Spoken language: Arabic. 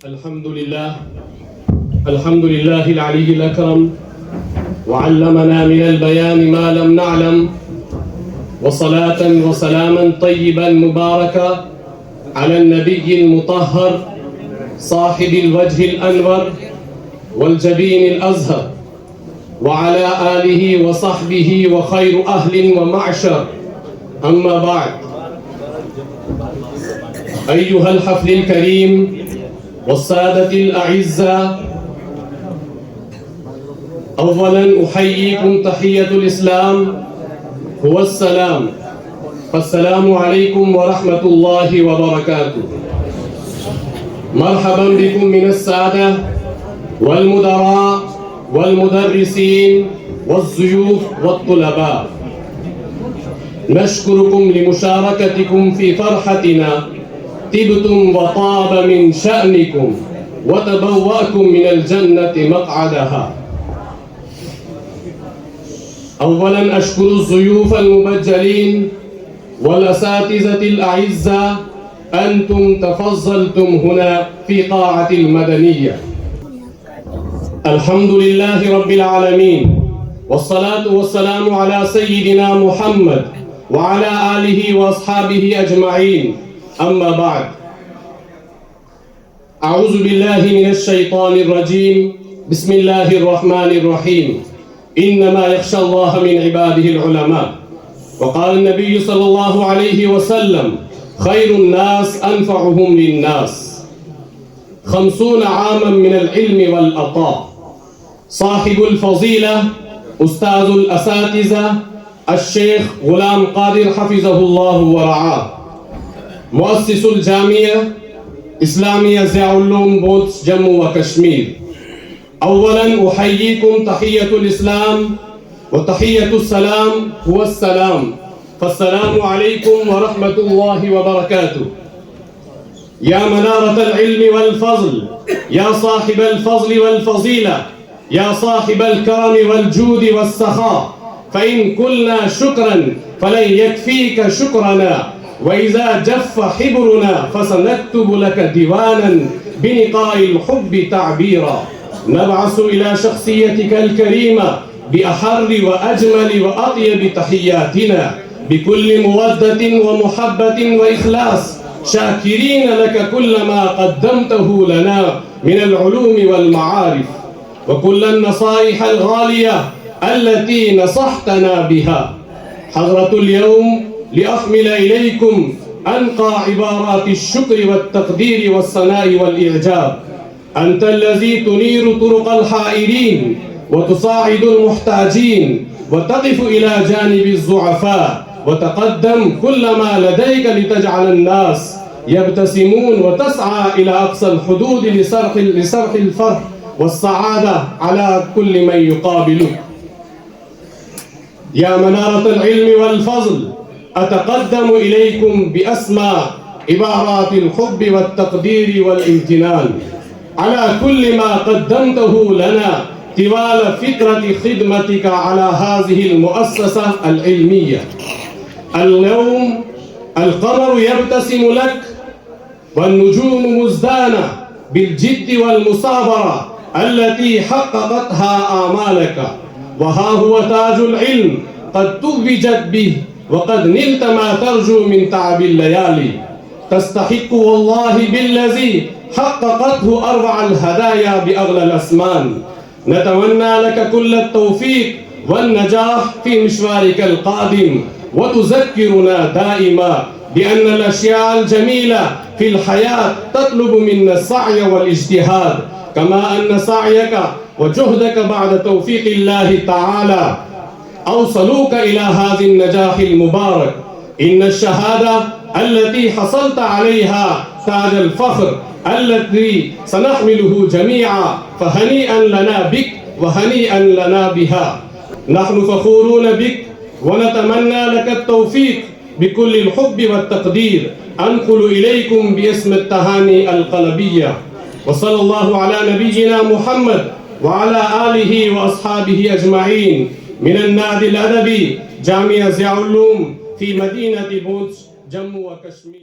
الحمد لله العلي الأكرم وعلمنا من البيان ما لم نعلم، وصلاة وسلاما طيبا مباركا على النبي المطهر صاحب الوجه الأنور والجبين الأزهر وعلى آله وصحبه وخير أهل ومعشر. أما بعد، أيها الحفل الكريم والسادة الأعزاء، أولا أحييكم تحية الإسلام هو السلام، فالسلام عليكم ورحمة الله وبركاته. مرحبا بكم من السادة والمدراء والمدرسين والضيوف والطلباء. نشكركم لمشاركتكم في فرحتنا، طبتم وطاب من شأنكم وتبوأكم من الجنة مقعدها. أولا أشكر الضيوف المبجلين والأساتذة الأعزاء، أنتم تفضلتم هنا في قاعة المدنية. الحمد لله رب العالمين، والصلاة والسلام على سيدنا محمد وعلى آله وأصحابه أجمعين. أما بعد، أعوذ بالله من الشيطان الرجيم. بسم الله الرحمن الرحيم. إنما يخشى الله من عباده العلماء. وقال النبي صلى الله عليه وسلم: خير الناس أنفعهم للناس. 50 عاما من العلم والعطاء. صاحب الفضيلة أستاذ الأساتذة الشيخ غلام قادر حفظه الله ورعاه، مؤسس الجامعة إسلامية ضياء العلوم بودس جمو وكشمير. أولا أحييكم تحية الإسلام، وتحية السلام هو السلام، فالسلام عليكم ورحمة الله وبركاته. يا منارة العلم والفضل، يا صاحب الفضل والفضيلة، يا صاحب الكرم والجود والسخاء، فإن قلنا شكرا فلن يكفيك شكرنا، وإذا جف حبرنا فسنكتب لك ديوانا بنقاء الحب تعبيرا. نبعث إلى شخصيتك الكريمة بأحر وأجمل وأطيب تحياتنا، بكل مودة ومحبة وإخلاص، شاكرين لك كل ما قدمته لنا من العلوم والمعارف، وكل النصائح الغالية التي نصحتنا بها. حضرة اليوم لأحمل إليكم أنقى عبارات الشكر والتقدير والثناء والإعجاب. أنت الذي تنير طرق الحائرين وتساعد المحتاجين وتقف إلى جانب الضعفاء، وتقدم كل ما لديك لتجعل الناس يبتسمون، وتسعى إلى أقصى الحدود لصرف الفرح والسعادة على كل من يقابلك. يا منارة العلم والفضل، أتقدم إليكم بأسمى عبارات الحب والتقدير والامتنان على كل ما قدمته لنا طوال فترة خدمتك على هذه المؤسسة العلمية. اليوم القمر يبتسم لك، والنجوم مزدانة بالجد والمصابرة التي حققتها آمالك، وها هو تاج العلم قد توجت به، وقد نلت ما ترجو من تعب الليالي. تستحق والله بالذي حققته أروع الهدايا بأغلى الأثمان. نتمنى لك كل التوفيق والنجاح في مشوارك القادم، وتذكرنا دائما بأن الأشياء الجميلة في الحياة تطلب منا السعي والاجتهاد، كما أن سعيك وجهدك بعد توفيق الله تعالى أوصلوك إلى هذا النجاح المبارك. إن الشهادة التي حصلت عليها تاج الفخر الذي سنحمله جميعا، فهنيئا لنا بك وهنيئا لنا بها. نحن فخورون بك ونتمنى لك التوفيق بكل الحب والتقدير. أنقل إليكم باسم التهاني القلبية، وصلى الله على نبينا محمد وعلى آله وأصحابه أجمعين. من النادي الأدبي جامعة ضياء العلوم في مدينة بودس جمو وكشمير.